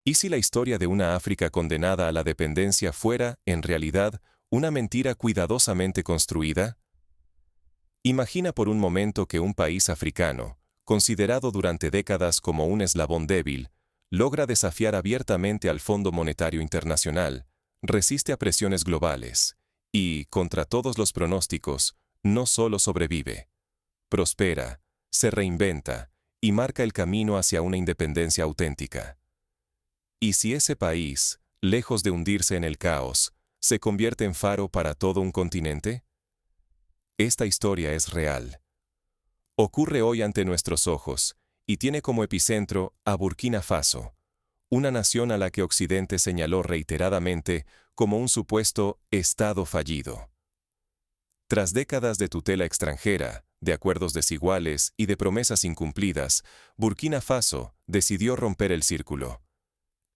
¿Y si la historia de una África condenada a la dependencia fuera, en realidad, una mentira cuidadosamente construida? Imagina por un momento que un país africano, considerado durante décadas como un eslabón débil, logra desafiar abiertamente al Fondo Monetario Internacional, resiste a presiones globales y, contra todos los pronósticos, no solo sobrevive, prospera, se reinventa y marca el camino hacia una independencia auténtica. ¿Y si ese país, lejos de hundirse en el caos, se convierte en faro para todo un continente? Esta historia es real. Ocurre hoy ante nuestros ojos, y tiene como epicentro a Burkina Faso, una nación a la que Occidente señaló reiteradamente como un supuesto Estado fallido. Tras décadas de tutela extranjera, de acuerdos desiguales y de promesas incumplidas, Burkina Faso decidió romper el círculo.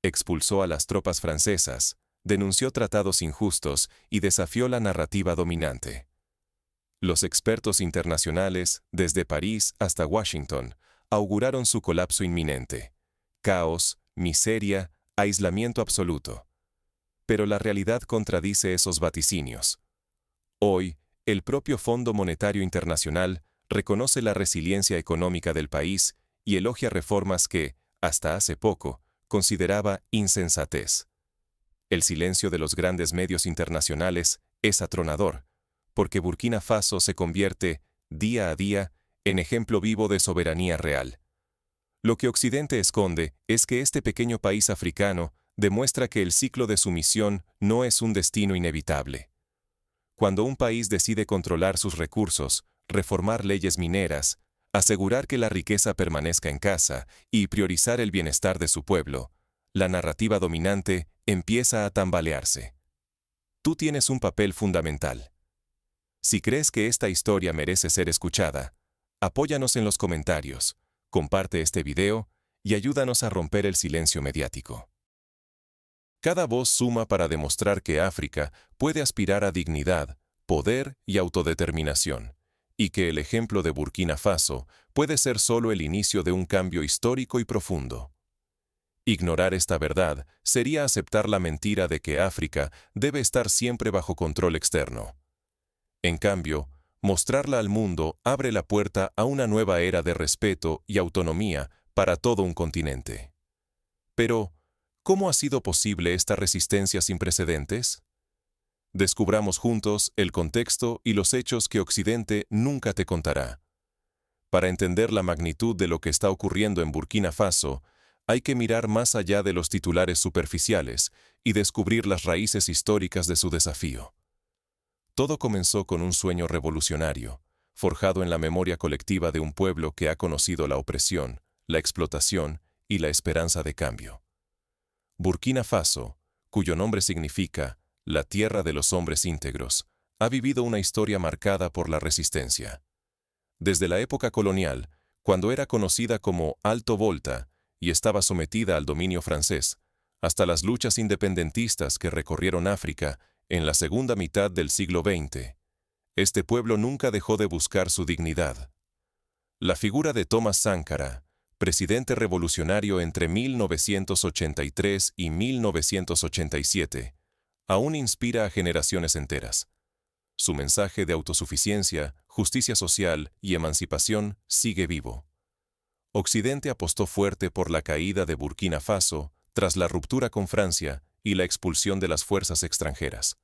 Expulsó a las tropas francesas, denunció tratados injustos y desafió la narrativa dominante. Los expertos internacionales, desde París hasta Washington, auguraron su colapso inminente. Caos, miseria, aislamiento absoluto. Pero la realidad contradice esos vaticinios. Hoy, el propio Fondo Monetario Internacional reconoce la resiliencia económica del país y elogia reformas que, hasta hace poco, consideraba insensatez. El silencio de los grandes medios internacionales es atronador, porque Burkina Faso se convierte, día a día, en ejemplo vivo de soberanía real. Lo que Occidente esconde es que este pequeño país africano demuestra que el ciclo de sumisión no es un destino inevitable. Cuando un país decide controlar sus recursos, reformar leyes mineras, asegurar que la riqueza permanezca en casa y priorizar el bienestar de su pueblo, la narrativa dominante empieza a tambalearse. Tú tienes un papel fundamental. Si crees que esta historia merece ser escuchada, apóyanos en los comentarios, comparte este video y ayúdanos a romper el silencio mediático. Cada voz suma para demostrar que África puede aspirar a dignidad, poder y autodeterminación, y que el ejemplo de Burkina Faso puede ser solo el inicio de un cambio histórico y profundo. Ignorar esta verdad sería aceptar la mentira de que África debe estar siempre bajo control externo. En cambio, mostrarla al mundo abre la puerta a una nueva era de respeto y autonomía para todo un continente. Pero, ¿cómo ha sido posible esta resistencia sin precedentes? Descubramos juntos el contexto y los hechos que Occidente nunca te contará. Para entender la magnitud de lo que está ocurriendo en Burkina Faso, hay que mirar más allá de los titulares superficiales y descubrir las raíces históricas de su desafío. Todo comenzó con un sueño revolucionario, forjado en la memoria colectiva de un pueblo que ha conocido la opresión, la explotación y la esperanza de cambio. Burkina Faso, cuyo nombre significa la tierra de los hombres íntegros, ha vivido una historia marcada por la resistencia. Desde la época colonial, cuando era conocida como Alto Volta y estaba sometida al dominio francés, hasta las luchas independentistas que recorrieron África en la segunda mitad del siglo XX, este pueblo nunca dejó de buscar su dignidad. La figura de Thomas Sankara, presidente revolucionario entre 1983 y 1987, aún inspira a generaciones enteras. Su mensaje de autosuficiencia, justicia social y emancipación sigue vivo. Occidente apostó fuerte por la caída de Burkina Faso tras la ruptura con Francia y la expulsión de las fuerzas extranjeras.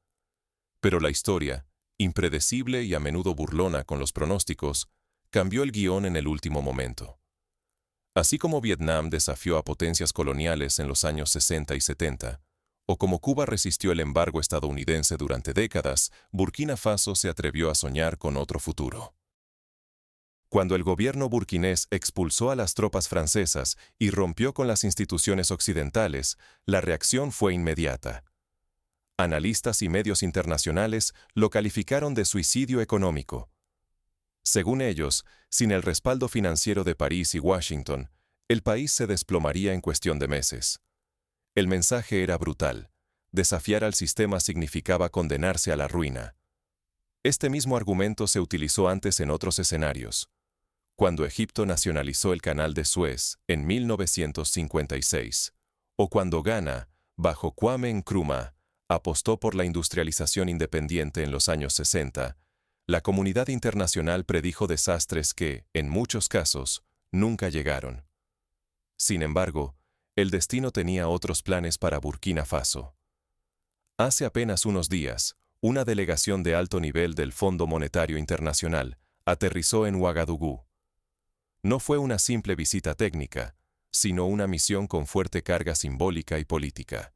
Pero la historia, impredecible y a menudo burlona con los pronósticos, cambió el guión en el último momento. Así como Vietnam desafió a potencias coloniales en los años 60 y 70, o como Cuba resistió el embargo estadounidense durante décadas, Burkina Faso se atrevió a soñar con otro futuro. Cuando el gobierno burkinés expulsó a las tropas francesas y rompió con las instituciones occidentales, la reacción fue inmediata. Analistas y medios internacionales lo calificaron de suicidio económico. Según ellos, sin el respaldo financiero de París y Washington, el país se desplomaría en cuestión de meses. El mensaje era brutal. Desafiar al sistema significaba condenarse a la ruina. Este mismo argumento se utilizó antes en otros escenarios. Cuando Egipto nacionalizó el Canal de Suez en 1956, o cuando Ghana, bajo Kwame Nkrumah, apostó por la industrialización independiente en los años 60, la comunidad internacional predijo desastres que, en muchos casos, nunca llegaron. Sin embargo, el destino tenía otros planes para Burkina Faso. Hace apenas unos días, una delegación de alto nivel del Fondo Monetario Internacional aterrizó en Ouagadougou. No fue una simple visita técnica, sino una misión con fuerte carga simbólica y política.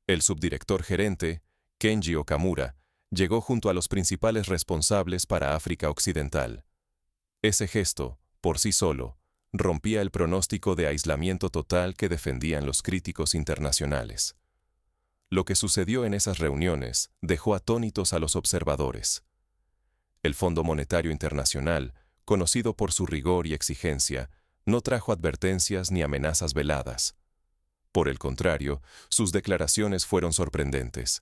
El subdirector gerente, Kenji Okamura, llegó junto a los principales responsables para África Occidental. Ese gesto, por sí solo, rompía el pronóstico de aislamiento total que defendían los críticos internacionales. Lo que sucedió en esas reuniones dejó atónitos a los observadores. El Fondo Monetario Internacional, conocido por su rigor y exigencia, no trajo advertencias ni amenazas veladas. Por el contrario, sus declaraciones fueron sorprendentes.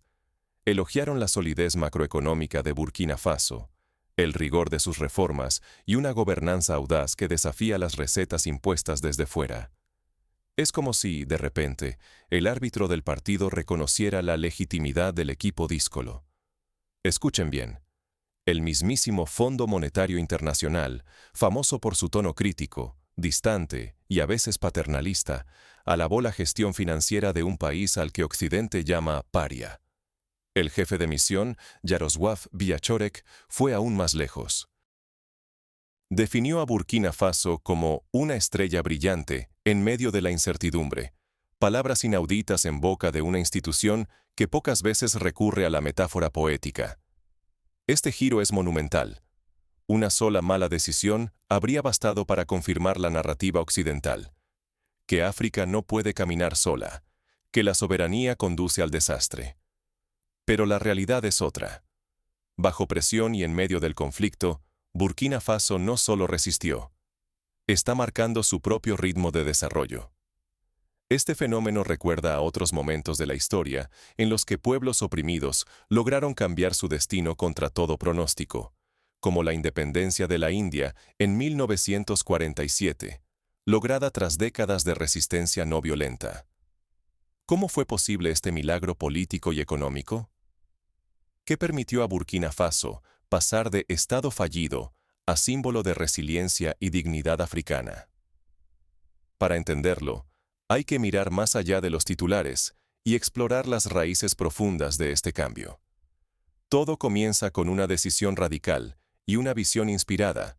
Elogiaron la solidez macroeconómica de Burkina Faso, el rigor de sus reformas y una gobernanza audaz que desafía las recetas impuestas desde fuera. Es como si, de repente, el árbitro del partido reconociera la legitimidad del equipo díscolo. Escuchen bien. El mismísimo Fondo Monetario Internacional, famoso por su tono crítico, distante y a veces paternalista, alabó la gestión financiera de un país al que Occidente llama paria. El jefe de misión, Jarosław Biaczorek, fue aún más lejos. Definió a Burkina Faso como una estrella brillante en medio de la incertidumbre, palabras inauditas en boca de una institución que pocas veces recurre a la metáfora poética. Este giro es monumental. Una sola mala decisión habría bastado para confirmar la narrativa occidental: que África no puede caminar sola, que la soberanía conduce al desastre. Pero la realidad es otra. Bajo presión y en medio del conflicto, Burkina Faso no solo resistió, está marcando su propio ritmo de desarrollo. Este fenómeno recuerda a otros momentos de la historia en los que pueblos oprimidos lograron cambiar su destino contra todo pronóstico, como la independencia de la India en 1947, lograda tras décadas de resistencia no violenta. ¿Cómo fue posible este milagro político y económico? ¿Qué permitió a Burkina Faso pasar de estado fallido a símbolo de resiliencia y dignidad africana? Para entenderlo, hay que mirar más allá de los titulares y explorar las raíces profundas de este cambio. Todo comienza con una decisión radical y una visión inspirada,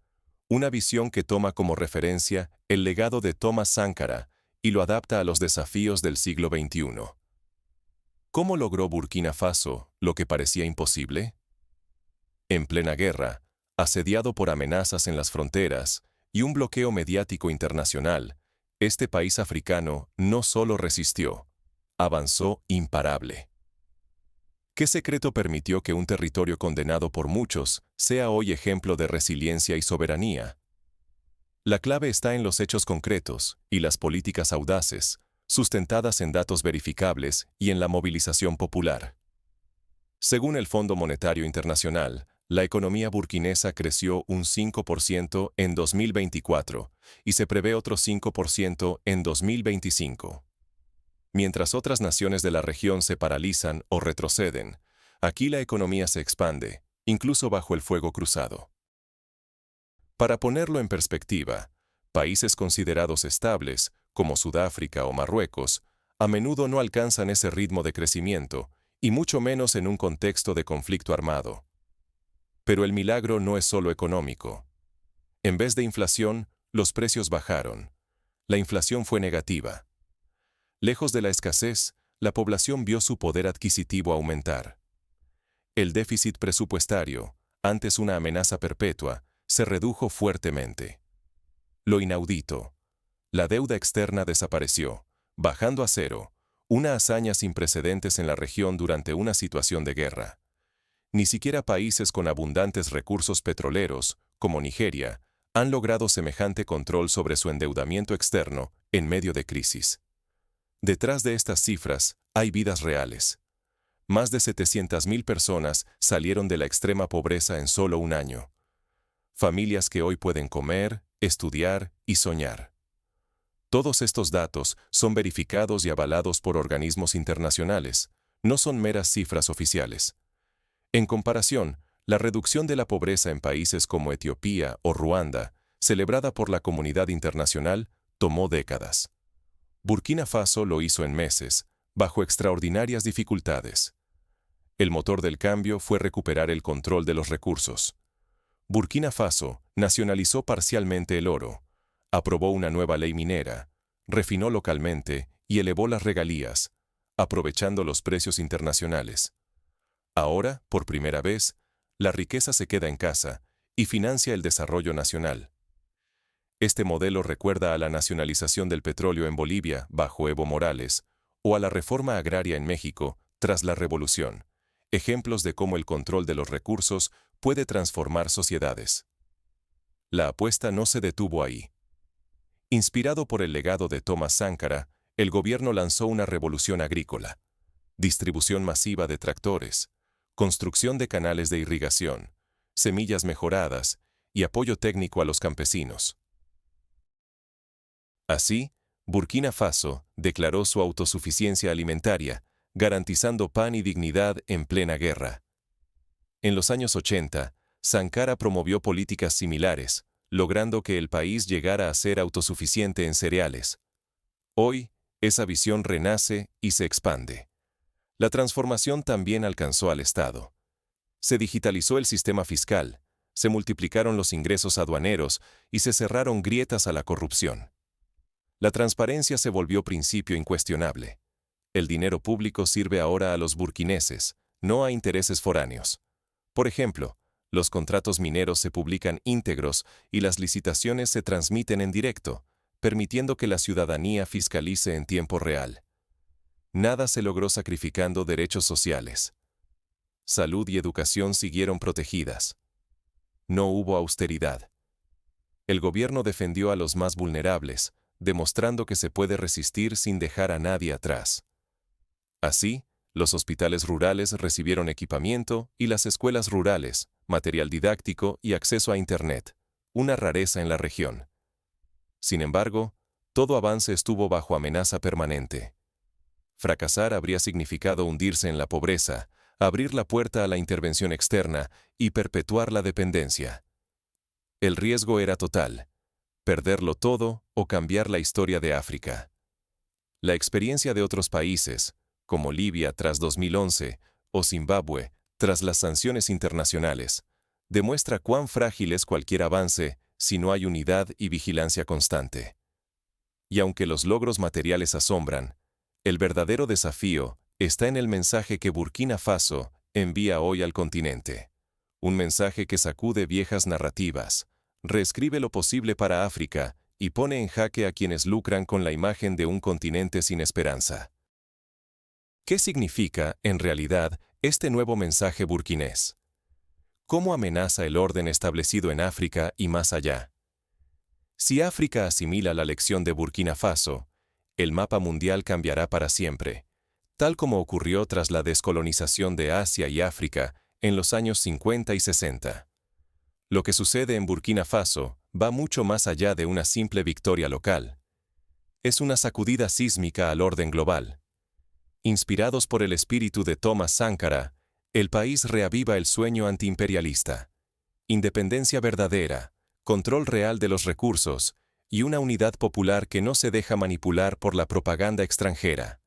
una visión que toma como referencia el legado de Thomas Sankara y lo adapta a los desafíos del siglo XXI. ¿Cómo logró Burkina Faso lo que parecía imposible? En plena guerra, asediado por amenazas en las fronteras y un bloqueo mediático internacional, este país africano no solo resistió, avanzó imparable. ¿Qué secreto permitió que un territorio condenado por muchos sea hoy ejemplo de resiliencia y soberanía? La clave está en los hechos concretos y las políticas audaces, sustentadas en datos verificables y en la movilización popular. Según el Fondo Monetario Internacional, la economía burkinesa creció un 5% en 2024 y se prevé otro 5% en 2025. Mientras otras naciones de la región se paralizan o retroceden, aquí la economía se expande, incluso bajo el fuego cruzado. Para ponerlo en perspectiva, países considerados estables, como Sudáfrica o Marruecos, a menudo no alcanzan ese ritmo de crecimiento, y mucho menos en un contexto de conflicto armado. Pero el milagro no es solo económico. En vez de inflación, los precios bajaron. La inflación fue negativa. Lejos de la escasez, la población vio su poder adquisitivo aumentar. El déficit presupuestario, antes una amenaza perpetua, se redujo fuertemente. Lo inaudito. La deuda externa desapareció, bajando a cero, una hazaña sin precedentes en la región durante una situación de guerra. Ni siquiera países con abundantes recursos petroleros, como Nigeria, han logrado semejante control sobre su endeudamiento externo en medio de crisis. Detrás de estas cifras hay vidas reales. Más de 700.000 personas salieron de la extrema pobreza en solo un año. Familias que hoy pueden comer, estudiar y soñar. Todos estos datos son verificados y avalados por organismos internacionales, no son meras cifras oficiales. En comparación, la reducción de la pobreza en países como Etiopía o Ruanda, celebrada por la comunidad internacional, tomó décadas. Burkina Faso lo hizo en meses, bajo extraordinarias dificultades. El motor del cambio fue recuperar el control de los recursos. Burkina Faso nacionalizó parcialmente el oro, aprobó una nueva ley minera, refinó localmente y elevó las regalías, aprovechando los precios internacionales. Ahora, por primera vez, la riqueza se queda en casa y financia el desarrollo nacional. Este modelo recuerda a la nacionalización del petróleo en Bolivia bajo Evo Morales o a la reforma agraria en México tras la Revolución, ejemplos de cómo el control de los recursos puede transformar sociedades. La apuesta no se detuvo ahí. Inspirado por el legado de Thomas Sankara, el gobierno lanzó una revolución agrícola, distribución masiva de tractores, construcción de canales de irrigación, semillas mejoradas y apoyo técnico a los campesinos. Así, Burkina Faso declaró su autosuficiencia alimentaria, garantizando pan y dignidad en plena guerra. En los años 80, Sankara promovió políticas similares, logrando que el país llegara a ser autosuficiente en cereales. Hoy, esa visión renace y se expande. La transformación también alcanzó al Estado. Se digitalizó el sistema fiscal, se multiplicaron los ingresos aduaneros y se cerraron grietas a la corrupción. La transparencia se volvió principio incuestionable. El dinero público sirve ahora a los burkineses, no a intereses foráneos. Por ejemplo, los contratos mineros se publican íntegros y las licitaciones se transmiten en directo, permitiendo que la ciudadanía fiscalice en tiempo real. Nada se logró sacrificando derechos sociales. Salud y educación siguieron protegidas. No hubo austeridad. El gobierno defendió a los más vulnerables, demostrando que se puede resistir sin dejar a nadie atrás. Así, los hospitales rurales recibieron equipamiento y las escuelas rurales, material didáctico y acceso a Internet, una rareza en la región. Sin embargo, todo avance estuvo bajo amenaza permanente. Fracasar habría significado hundirse en la pobreza, abrir la puerta a la intervención externa y perpetuar la dependencia. El riesgo era total: perderlo todo o cambiar la historia de África. La experiencia de otros países, como Libia tras 2011 o Zimbabue tras las sanciones internacionales, demuestra cuán frágil es cualquier avance si no hay unidad y vigilancia constante. Y aunque los logros materiales asombran, el verdadero desafío está en el mensaje que Burkina Faso envía hoy al continente. Un mensaje que sacude viejas narrativas, reescribe lo posible para África y pone en jaque a quienes lucran con la imagen de un continente sin esperanza. ¿Qué significa, en realidad, este nuevo mensaje burkinés? ¿Cómo amenaza el orden establecido en África y más allá? Si África asimila la lección de Burkina Faso, el mapa mundial cambiará para siempre, tal como ocurrió tras la descolonización de Asia y África en los años 50 y 60. Lo que sucede en Burkina Faso va mucho más allá de una simple victoria local. Es una sacudida sísmica al orden global. Inspirados por el espíritu de Thomas Sankara, el país reaviva el sueño antiimperialista. Independencia verdadera, control real de los recursos y una unidad popular que no se deja manipular por la propaganda extranjera.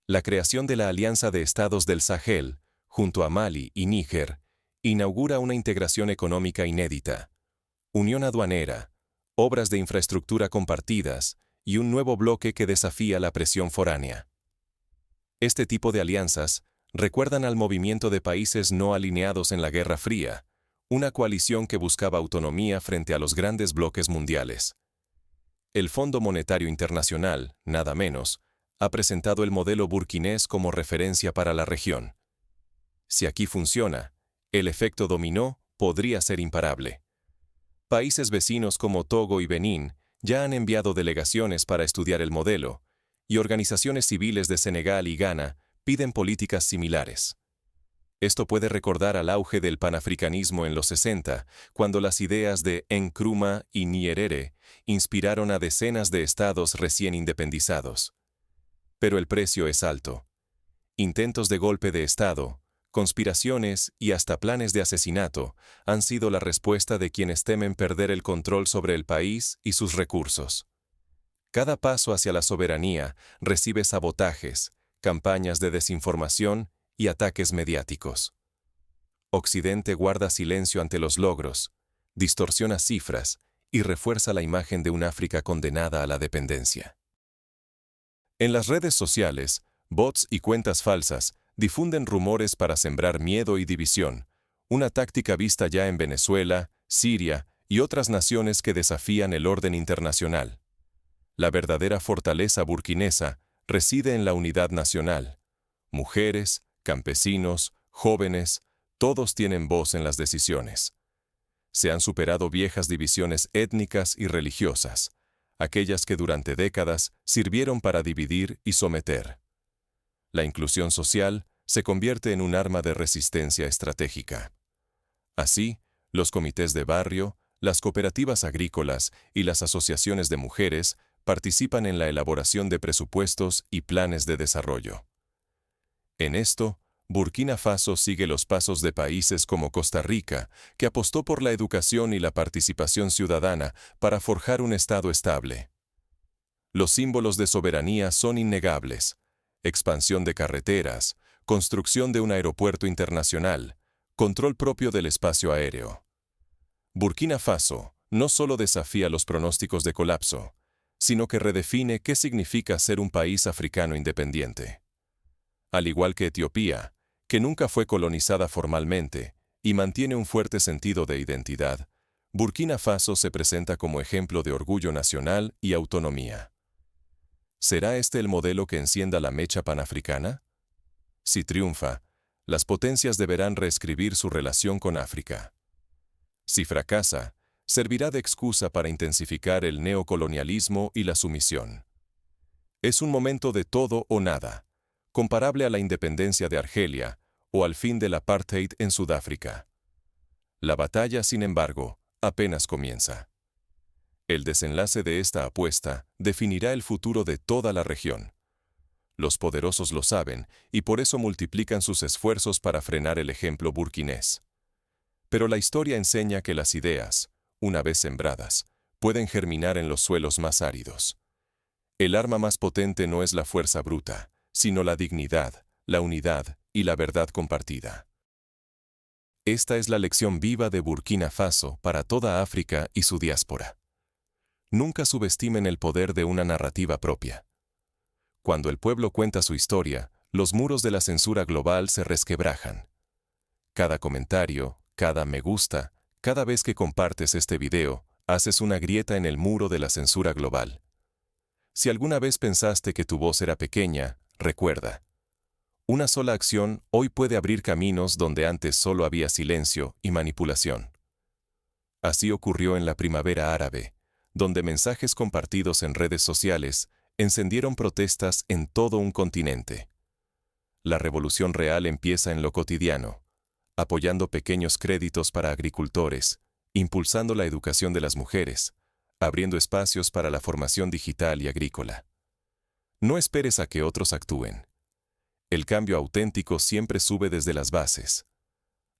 La creación de la Alianza de Estados del Sahel, junto a Mali y Níger, inaugura una integración económica inédita, unión aduanera, obras de infraestructura compartidas y un nuevo bloque que desafía la presión foránea. Este tipo de alianzas recuerdan al movimiento de países no alineados en la Guerra Fría, una coalición que buscaba autonomía frente a los grandes bloques mundiales. El Fondo Monetario Internacional, nada menos, ha presentado el modelo burkinés como referencia para la región. Si aquí funciona, el efecto dominó podría ser imparable. Países vecinos como Togo y Benín ya han enviado delegaciones para estudiar el modelo, y organizaciones civiles de Senegal y Ghana piden políticas similares. Esto puede recordar al auge del panafricanismo en los 60, cuando las ideas de Nkrumah y Nyerere inspiraron a decenas de estados recién independizados. Pero el precio es alto. Intentos de golpe de Estado, conspiraciones y hasta planes de asesinato han sido la respuesta de quienes temen perder el control sobre el país y sus recursos. Cada paso hacia la soberanía recibe sabotajes, campañas de desinformación y ataques mediáticos. Occidente guarda silencio ante los logros, distorsiona cifras y refuerza la imagen de un África condenada a la dependencia. En las redes sociales, bots y cuentas falsas difunden rumores para sembrar miedo y división, una táctica vista ya en Venezuela, Siria y otras naciones que desafían el orden internacional. La verdadera fortaleza burkinesa reside en la unidad nacional. Mujeres, campesinos, jóvenes, todos tienen voz en las decisiones. Se han superado viejas divisiones étnicas y religiosas, aquellas que durante décadas sirvieron para dividir y someter. La inclusión social se convierte en un arma de resistencia estratégica. Así, los comités de barrio, las cooperativas agrícolas y las asociaciones de mujeres participan en la elaboración de presupuestos y planes de desarrollo. En esto, Burkina Faso sigue los pasos de países como Costa Rica, que apostó por la educación y la participación ciudadana para forjar un Estado estable. Los símbolos de soberanía son innegables: expansión de carreteras, construcción de un aeropuerto internacional, control propio del espacio aéreo. Burkina Faso no solo desafía los pronósticos de colapso, sino que redefine qué significa ser un país africano independiente. Al igual que Etiopía, que nunca fue colonizada formalmente y mantiene un fuerte sentido de identidad, Burkina Faso se presenta como ejemplo de orgullo nacional y autonomía. ¿Será este el modelo que encienda la mecha panafricana? Si triunfa, las potencias deberán reescribir su relación con África. Si fracasa, servirá de excusa para intensificar el neocolonialismo y la sumisión. Es un momento de todo o nada, comparable a la independencia de Argelia o al fin del apartheid en Sudáfrica. La batalla, sin embargo, apenas comienza. El desenlace de esta apuesta definirá el futuro de toda la región. Los poderosos lo saben y por eso multiplican sus esfuerzos para frenar el ejemplo burkinés. Pero la historia enseña que las ideas, una vez sembradas, pueden germinar en los suelos más áridos. El arma más potente no es la fuerza bruta, sino la dignidad, la unidad y la verdad compartida. Esta es la lección viva de Burkina Faso para toda África y su diáspora. Nunca subestimen el poder de una narrativa propia. Cuando el pueblo cuenta su historia, los muros de la censura global se resquebrajan. Cada comentario, cada me gusta, cada vez que compartes este video, haces una grieta en el muro de la censura global. Si alguna vez pensaste que tu voz era pequeña, recuerda: una sola acción hoy puede abrir caminos donde antes solo había silencio y manipulación. Así ocurrió en la primavera árabe, donde mensajes compartidos en redes sociales encendieron protestas en todo un continente. La revolución real empieza en lo cotidiano, apoyando pequeños créditos para agricultores, impulsando la educación de las mujeres, abriendo espacios para la formación digital y agrícola. No esperes a que otros actúen. El cambio auténtico siempre sube desde las bases.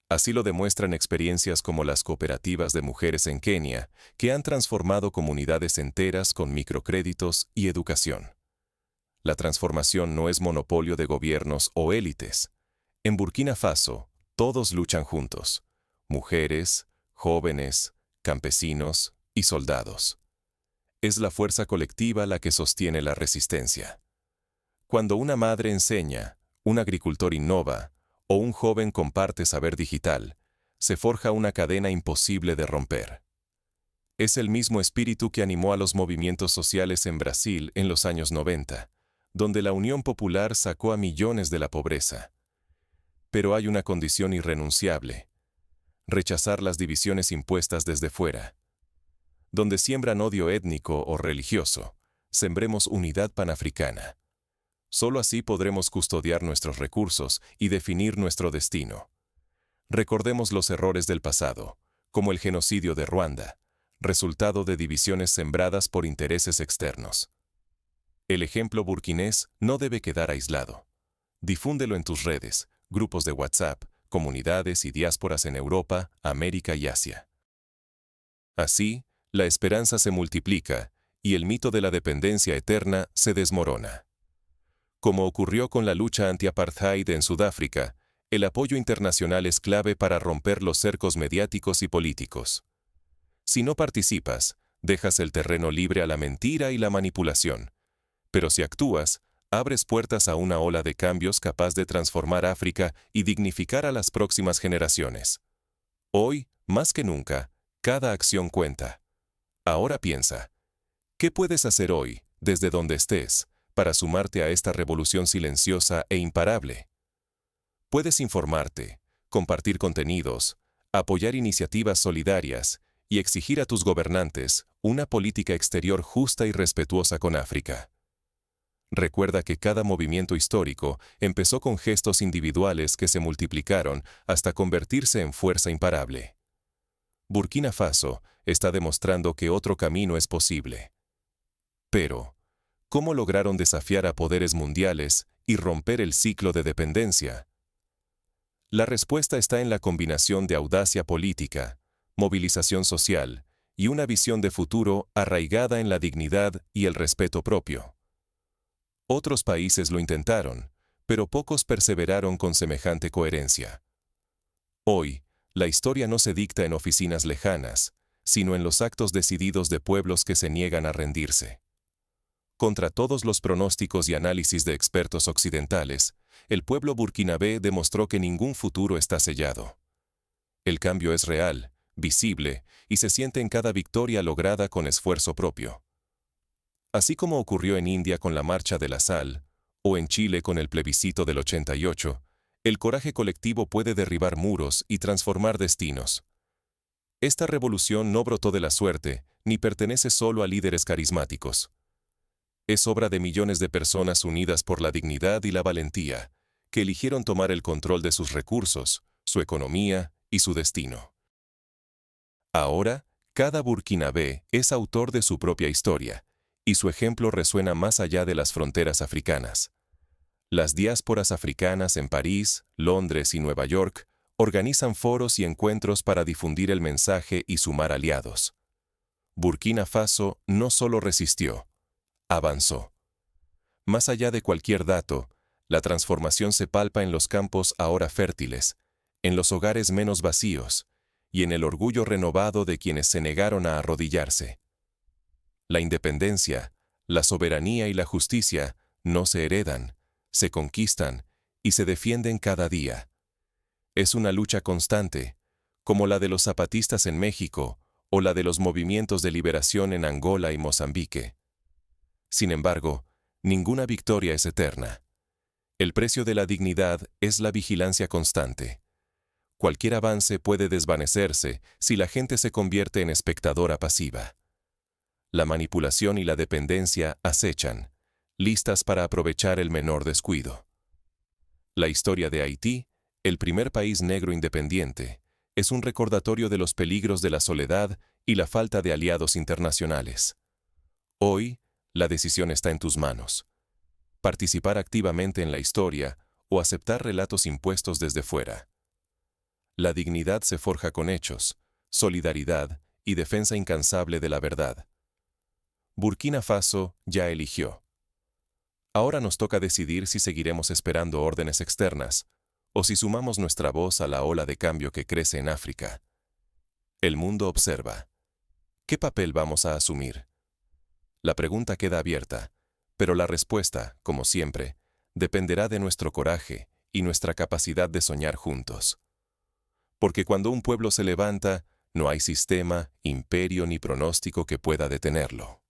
Así lo demuestran experiencias como las cooperativas de mujeres en Kenia, que han transformado comunidades enteras con microcréditos y educación. La transformación no es monopolio de gobiernos o élites. En Burkina Faso, todos luchan juntos: mujeres, jóvenes, campesinos y soldados. Es la fuerza colectiva la que sostiene la resistencia. Cuando una madre enseña, un agricultor innova, o un joven comparte saber digital, se forja una cadena imposible de romper. Es el mismo espíritu que animó a los movimientos sociales en Brasil en los años 90, donde la unión popular sacó a millones de la pobreza. Pero hay una condición irrenunciable: rechazar las divisiones impuestas desde fuera. Donde siembran odio étnico o religioso, sembremos unidad panafricana. Solo así podremos custodiar nuestros recursos y definir nuestro destino. Recordemos los errores del pasado, como el genocidio de Ruanda, resultado de divisiones sembradas por intereses externos. El ejemplo burkinés no debe quedar aislado. Difúndelo en tus redes, grupos de WhatsApp, comunidades y diásporas en Europa, América y Asia. Así, la esperanza se multiplica y el mito de la dependencia eterna se desmorona. Como ocurrió con la lucha anti-apartheid en Sudáfrica, el apoyo internacional es clave para romper los cercos mediáticos y políticos. Si no participas, dejas el terreno libre a la mentira y la manipulación. Pero si actúas, abres puertas a una ola de cambios capaz de transformar África y dignificar a las próximas generaciones. Hoy, más que nunca, cada acción cuenta. Ahora piensa, ¿qué puedes hacer hoy, desde donde estés, para sumarte a esta revolución silenciosa e imparable? Puedes informarte, compartir contenidos, apoyar iniciativas solidarias y exigir a tus gobernantes una política exterior justa y respetuosa con África. Recuerda que cada movimiento histórico empezó con gestos individuales que se multiplicaron hasta convertirse en fuerza imparable. Burkina Faso está demostrando que otro camino es posible. Pero, ¿cómo lograron desafiar a poderes mundiales y romper el ciclo de dependencia? La respuesta está en la combinación de audacia política, movilización social y una visión de futuro arraigada en la dignidad y el respeto propio. Otros países lo intentaron, pero pocos perseveraron con semejante coherencia. Hoy, la historia no se dicta en oficinas lejanas, sino en los actos decididos de pueblos que se niegan a rendirse. Contra todos los pronósticos y análisis de expertos occidentales, el pueblo burkinabé demostró que ningún futuro está sellado. El cambio es real, visible, y se siente en cada victoria lograda con esfuerzo propio. Así como ocurrió en India con la Marcha de la Sal, o en Chile con el plebiscito del 88, el coraje colectivo puede derribar muros y transformar destinos. Esta revolución no brotó de la suerte, ni pertenece solo a líderes carismáticos. Es obra de millones de personas unidas por la dignidad y la valentía, que eligieron tomar el control de sus recursos, su economía y su destino. Ahora, cada burkinabé es autor de su propia historia, y su ejemplo resuena más allá de las fronteras africanas. Las diásporas africanas en París, Londres y Nueva York organizan foros y encuentros para difundir el mensaje y sumar aliados. Burkina Faso no solo resistió, avanzó. Más allá de cualquier dato, la transformación se palpa en los campos ahora fértiles, en los hogares menos vacíos, y en el orgullo renovado de quienes se negaron a arrodillarse. La independencia, la soberanía y la justicia no se heredan, se conquistan y se defienden cada día. Es una lucha constante, como la de los zapatistas en México o la de los movimientos de liberación en Angola y Mozambique. Sin embargo, ninguna victoria es eterna. El precio de la dignidad es la vigilancia constante. Cualquier avance puede desvanecerse si la gente se convierte en espectadora pasiva. La manipulación y la dependencia acechan, listas para aprovechar el menor descuido. La historia de Haití, el primer país negro independiente, es un recordatorio de los peligros de la soledad y la falta de aliados internacionales. Hoy, la decisión está en tus manos. Participar activamente en la historia o aceptar relatos impuestos desde fuera. La dignidad se forja con hechos, solidaridad y defensa incansable de la verdad. Burkina Faso ya eligió. Ahora nos toca decidir si seguiremos esperando órdenes externas o si sumamos nuestra voz a la ola de cambio que crece en África. El mundo observa. ¿Qué papel vamos a asumir? La pregunta queda abierta, pero la respuesta, como siempre, dependerá de nuestro coraje y nuestra capacidad de soñar juntos. Porque cuando un pueblo se levanta, no hay sistema, imperio ni pronóstico que pueda detenerlo.